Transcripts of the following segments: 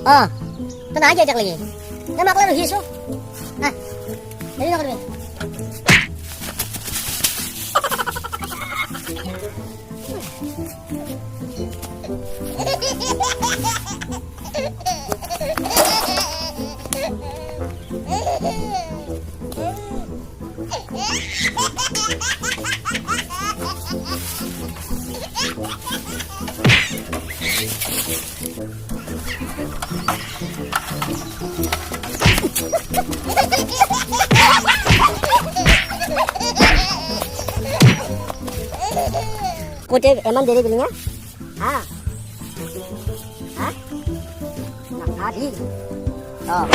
Oh, tenang aja ajak lagi. Nama aku harus hisu. Nah, jadi nak kerja. Kucing emang jadi belinya? Ah, nah tadi. Oh.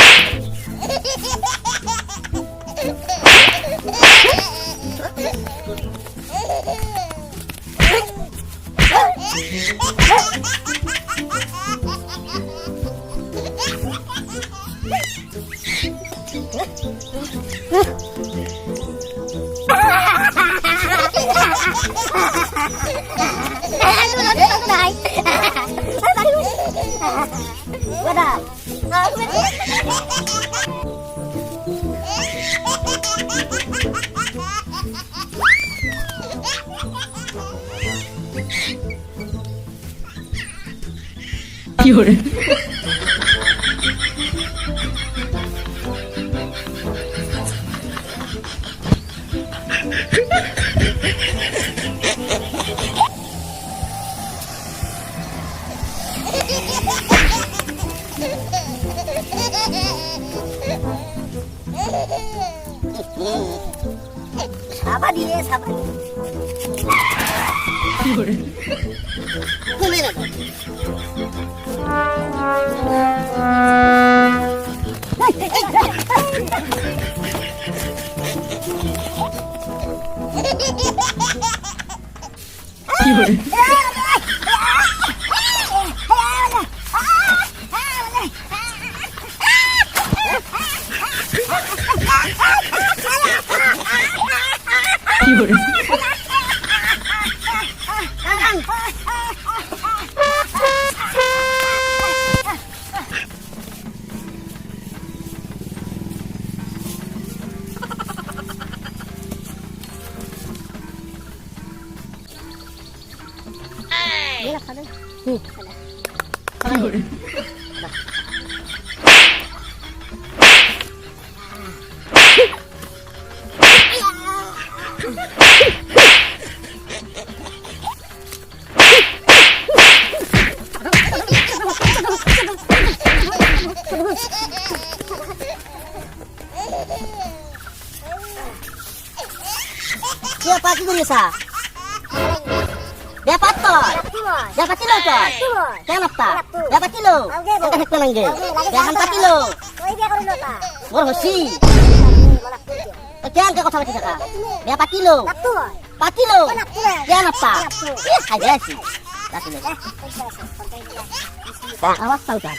Sabar dia, sabar. Kumena. Siapa sih bisa? Dapat toh? Dapat kilo toh? Kenapa? Dapat kilo? Kita hitung lagi. Jangan 4 kilo. Berhosi. Jangan ke kota kita. Dapat kilo? 4 kilo. Kenapa? Aja sih. Awas tahu kan?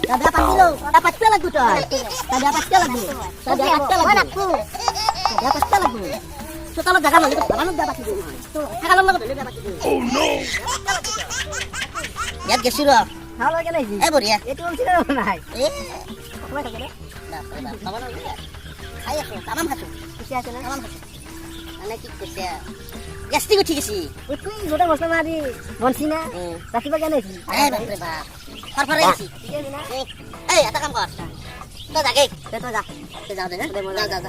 Dapat kilo? Dapat kilo lagi toh? Dapat kilo lagi. Dapat kilo lagi. Dapat kilo lagi. Kalau dagang lagi, kamu dapat itu. Kalau mau beli dapat itu. Oh no. Ya kesiro. Halo kan lagi. Bori ya. Itu siro naik. Apa lagi deh? Nah, kamu lagi. Ayo, tamam hatu. Kisah sana. Tamam hatu. Anak kisah. Ya sih ঠিক আছে. Itu গোটা মশলা মারি বনছিনা। রাখি বাগান আছে। বাপরে বাপ। ফারফারে আছে। ঠিক আছে না? এই এটা কাম কর। তো যাগে। তো যা। তো যাও দে না। যা।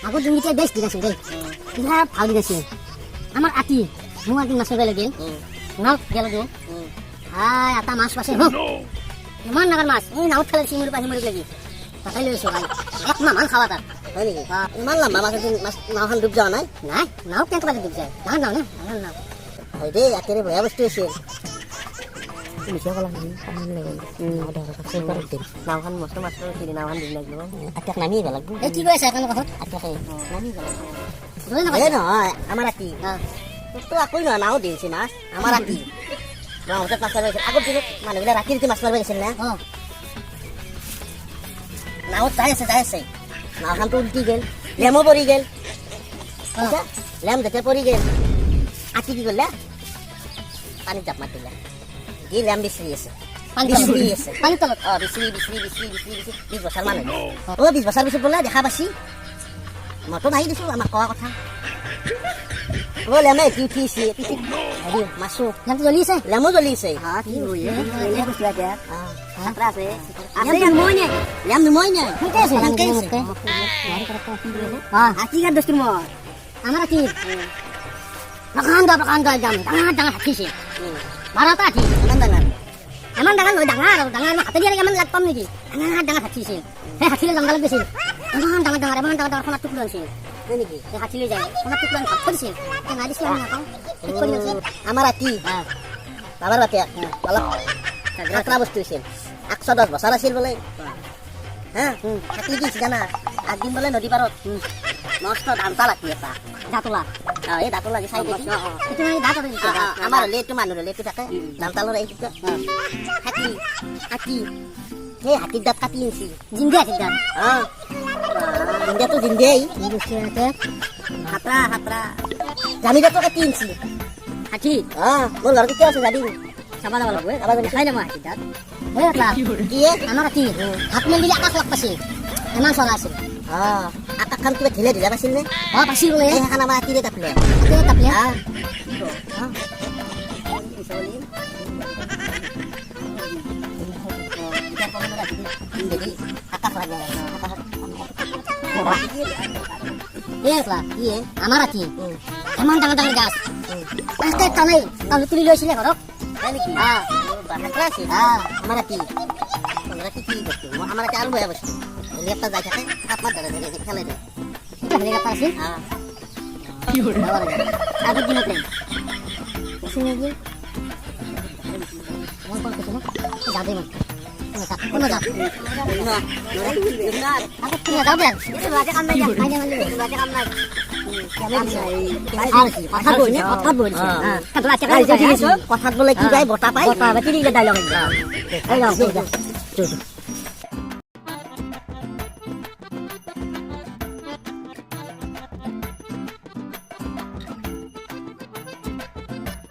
Aku jumpa des di dasar deh. Kita tahu di dasar. Amar ati, mau lagi masuk lagi. Nal gelo dulu. Hai, ata mas pasti. Gimana kan mas? Ini naut kalian sih menurut lagi. Pakai lu soal. Maman khawatir. Ini. Iman lah mama kan mas nauhan dub jalan ay. Nah, naut yang kepada dub jalan. Jangan nah. Ide akhirnya berapa sih? Bisa kalau ini kamu lagi. Ada rasa super din. Nauhan masuk sini nauhan din lagi loh. Atak nami ba lagu? Kilo saya kan kahot. Atak nami ba lagu? Dulu na. Amarati. Itu aku nggak naud din sih mas. Amarati. ব্ৰহ্মপুত্ৰত মাছ মাৰিব গৈছিল আগৰ দিনত মানুহবিলাক ৰাতি ৰাতি মাছ মাৰিব গৈছিল না নাৱত যাই আছে নাওখনটো উল্টি গেল লেমো পৰি গেল লেম যেতিয়া পৰি গেল আতি কি কৰিলে পানীত জাপ মাৰি দিলে দি লেম বিচৰি আছে বিচৰি আছে পানীৰ তলত বিচৰি 20 বছৰ মান 20 বছৰ পিছত বোলে দেখা পাইছি মইতো মাৰি দিছোঁ আমাক কোৱা কথা লেমে উঠিছে হেৰি মাছো লেমটো জ্বলি আছে লেমো জ্বলি আছে লেম নুমই নাই হাতীঘাট দোস্ত মই আমাৰ হাতী প্ৰকাণ্ড একদম ডাঙৰ হাতীছে 12টা হাতী ইমান ডাঙৰ নহয় ডাঙৰ হাতে দিয়ে ইমান লাগ পাম নেকি ডাঙৰ হাতীছিল সেই হাতীলৈ জংঘলত গৈছিল ইমান ডাঙৰ সোণাৰ টুকুৰা হৈছিল নেকি সেই হাতীলৈ যায় সোণাৰ টুকুৰা ভাত কৰিছিল নাই দিছিল আমি নাপাওঁ আমাৰ ৰাতি বাবাৰ বাপে অলপ খাতৰা বস্তু হৈছিল 110 বছৰ আছিল বোলে হা থাকি দিছে জানা আগদিন বোলে নদী পাৰত মস্ত দামতা লাগি এটা দাঁতলা এই দাঁতৰ লাগি চাই দেখি এইটো মানে দাঁত আমাৰ হ'লে এইটো মানুহৰ হ'লে এইটো থাকে দামতালৰ এইটো হাতী সেই হাতীৰ দাঁত কাটি আনিছিল জিন্দে হাতীৰ দাঁত জিন্দিয়াটো জিন্দিয়াই হাতৰা জামি দাঁতো কাটি আনিছিল হাতী মোৰ ঘৰত কেতিয়া আছে জানি চাব যাব লাগিব চাবা যাবি চাই নামা হাতীৰ দাঁত কি আমাৰ হাতী হাত মেলি দিলে আকাশ লগ পাইছিল ইমান চলা আছিল আকাশখন কিবা ঢিলে ঢিলা পাইছিল নে পাইছিল বোলে সেইখন আমাৰ হাতীৰে কাটিলে তাপলে আমাৰ হাতী ইমান ডাঙৰ গাছ টানাই তুলি লৈছিলে ঘৰত আমাৰ ৰাতি কি বস্তু আমাৰ ৰাতি আৰু বেয়া বস্তু লেপটা যাই থাকে কাপমাৰ ধৰে খেলে দিয়ে হেলিকপ্টাৰ আছিল আগৰ দিনতে যাবি কোনো যাম কথাত বোলে কি যায় বতা পাই